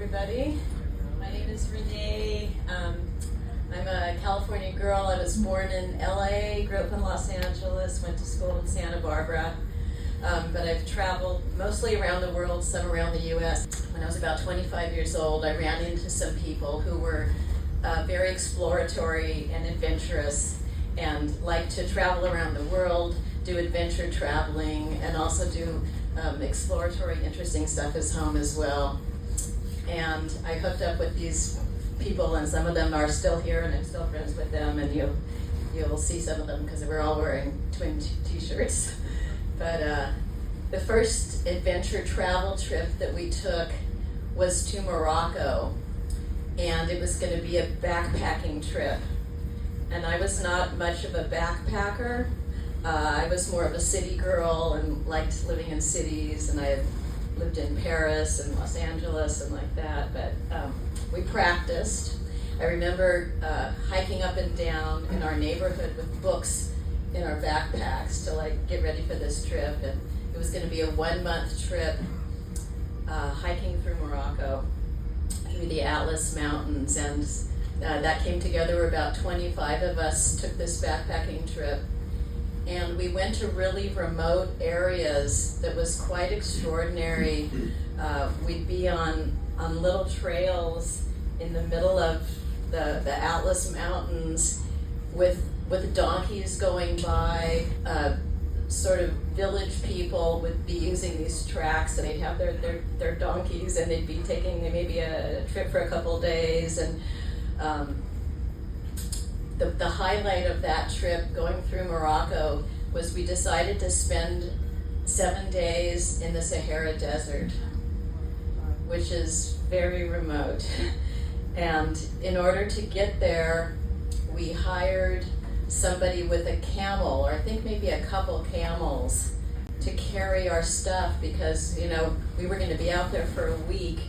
everybody. My name is Renee. I'm a California girl. I was born in LA, grew up in Los Angeles, went to school in Santa Barbara. But I've traveled mostly around the world, some around the US. When I was about 25 years old, I ran into some people who were very exploratory and adventurous and liked to travel around the world, do adventure traveling, and also do exploratory, interesting stuff as home as well. And I hooked up with these people, and some of them are still here, and I'm still friends with them, and you'll see some of them because we're all wearing twin t-shirts. But the first adventure travel trip that we took was to Morocco, and it was going to be a backpacking trip. And I was not much of a backpacker. I was more of a city girl and liked living in cities, and I had lived in Paris and Los Angeles and like that, but we practiced. I remember hiking up and down in our neighborhood with books in our backpacks to get ready for this trip, and it was going to be a 1-month trip hiking through Morocco, through the Atlas Mountains, and that came together. Where about 25 of us took this backpacking trip. And we went to really remote areas that was quite extraordinary. We'd be on little trails in the middle of the Atlas Mountains with donkeys going by. Sort of village people would be using these tracks, and they'd have their donkeys, and they'd be taking maybe a trip for a couple of days. And the highlight of that trip going through Morocco was we decided to spend 7 days in the Sahara Desert, which is very remote. And in order to get there, we hired somebody with a camel, or I think maybe a couple camels, to carry our stuff because, we were going to be out there for a week,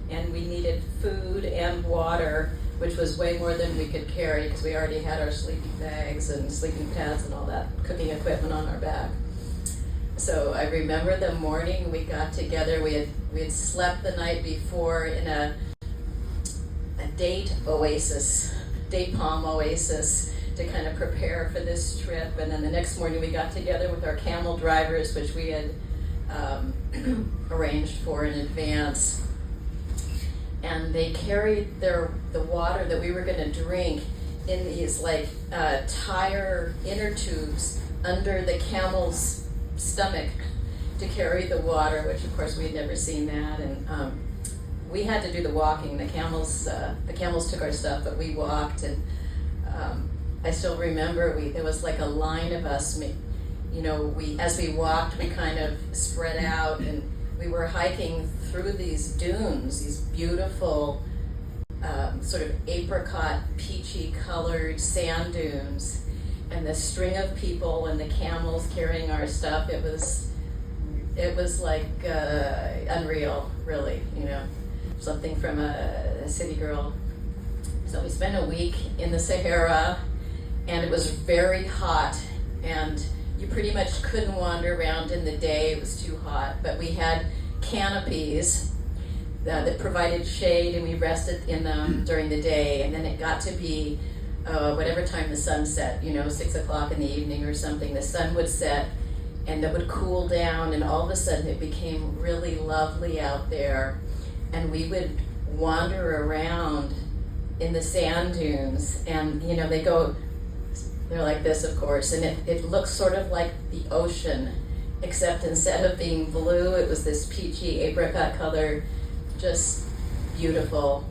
and we needed food and water, which was way more than we could carry because we already had our sleeping bags and sleeping pads and all that cooking equipment on our back. So I remember the morning we got together. We had slept the night before in a date palm oasis to kind of prepare for this trip. And then the next morning we got together with our camel drivers, which we had arranged for in advance. And they carried the water that we were going to drink in these tire inner tubes under the camel's stomach to carry the water, which of course we had never seen that. And we had to do the walking. The camels took our stuff, but we walked. And I still remember there was a line of us. As we walked, we kind of spread out, and we were hiking through these dunes, these beautiful sort of apricot, peachy colored sand dunes, and the string of people and the camels carrying our stuff. It was unreal, really, something from a city girl. So we spent a week in the Sahara, and it was very hot, and you pretty much couldn't wander around in the day. It was too hot, but we had canopies that provided shade, and we rested in them during the day. And then it got to be whatever time the sun set, 6 o'clock in the evening or something, the sun would set, and it would cool down, and all of a sudden it became really lovely out there. And we would wander around in the sand dunes, and they're like this, of course, and it looks sort of like the ocean, except instead of being blue, it was this peachy apricot color, just beautiful.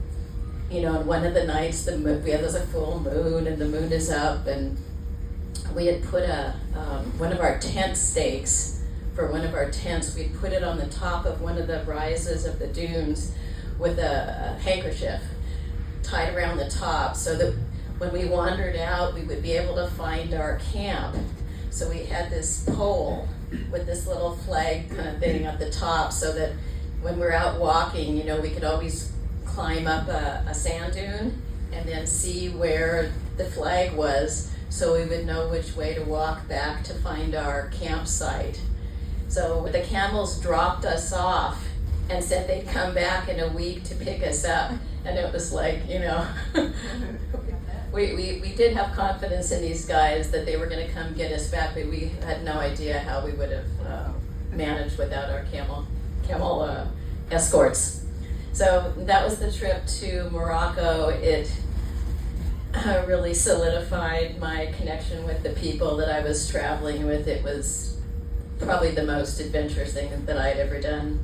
And one of the nights, there's a full moon, and the moon is up, and we had put one of our tent stakes for one of our tents. We'd put it on the top of one of the rises of the dunes with a handkerchief tied around the top, so that when we wandered out, we would be able to find our camp. So we had this pole with this little flag kind of thing at the top, so that when we're out walking, we could always climb up a sand dune and then see where the flag was, so we would know which way to walk back to find our campsite. So the camels dropped us off and said they'd come back in a week to pick us up. And it was like, we did have confidence in these guys that they were going to come get us back, but we had no idea how we would have managed without our camel escorts. So that was the trip to Morocco. It really solidified my connection with the people that I was traveling with. It was probably the most adventurous thing that I had ever done.